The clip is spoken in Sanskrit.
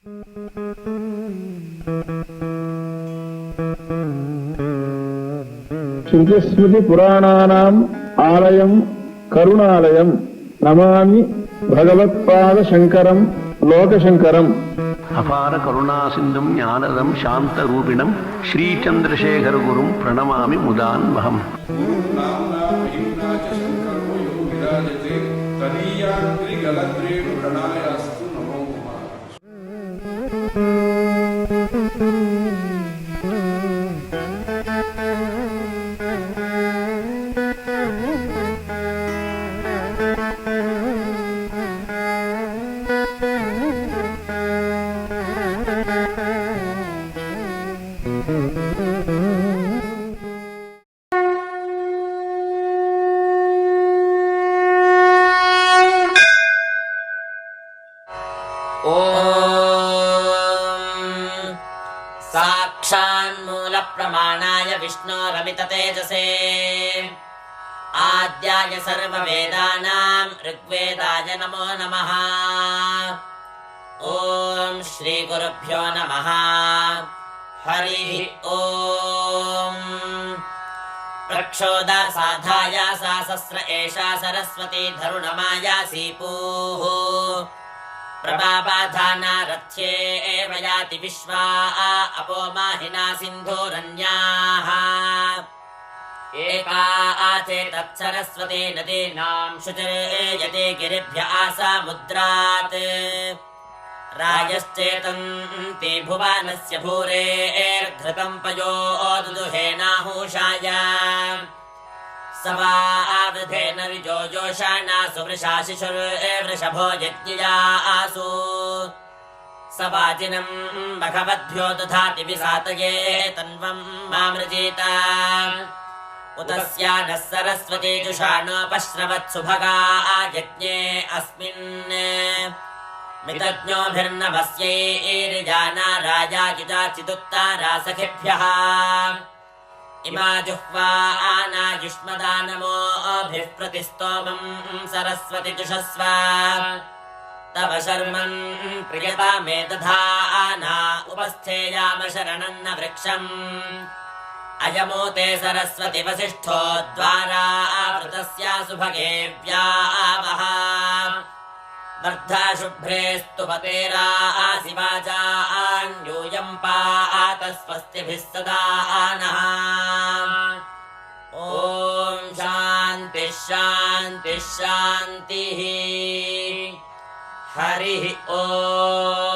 ಶ್ರುತಿಸ್ಮೃತಿ ಪುರಾಣಾನಾಂ ಆಲಯಂ ಕರುಣಾಲಯಂ ನಮಾಮಿ ಭಗವತ್ಪಾದ ಶಂಕರಂ ಲೋಕಶಂಕರಂ. ಅಪಾರ ಕರುಣಾ ಸಿಂಧುಂ ಜ್ಞಾನದಂ ಶಾಂತರೂಪಿಣಂ ಶ್ರೀಚಂದ್ರಶೇಖರ ಗುರುಂ ಪ್ರಣಮಾಮಿ ಮುದಾನ್ವಹಂ. साक्षान्मूल प्रमाणाय विष्णोरमित तेजसे आद्याय सर्ववेदानां ऋग्वेदाय नमो नमः. ओम श्री गुरुभ्यो नमः. हरि ओम. प्रक्षोदा साधाया सा सस्र एषा सरस्वती धरुणमायासी पूः प्रभाबाधाना रथ्ये एव याति विश्वा अपो माहिना सिन्धोरन्याः. एका आचेतत्सरस्वती नदीनां शुचिर्यते गिरिभ्य आसामुद्रात्. रायश्चेतन्ति भुवनस्य भूरेर्घृतं पयोदुदुहेनाहूषाय. सवावधेन रिजोजोषाणा सुवृषा शिशुर्वृषभो यज्ञया आसु. सवाजिनं भगवद्भ्यो दधाति विसातये तन्वं मामृजीत. उतस्या नः सरस्वती जुषाणोपश्रवत्सुभगा यज्ञे अस्मिन्. मितज्ञोभिर्नभस्यैर्जाना राजाचिदाचिदुत्तारा सखिभ्यः. इमा जुह्वा आनायुष्मदानमोभिः प्रतिस्तोमं सरस्वति जुषस्व. तव शर्मन् प्रियता मे दधाना उपस्थेयाम शरणं न वृक्षम्. अयमूते सरस्वति वसिष्ठो द्वारा आवृतस्या सुभगेव्यावः. वर्धा शुभ्रेस्तु पतेरा आसिवाजान्यूयं पात स्वस्तिभिः सदा नः. ॐ शान्तिः शान्तिः शान्तिः. हरिः ॐ.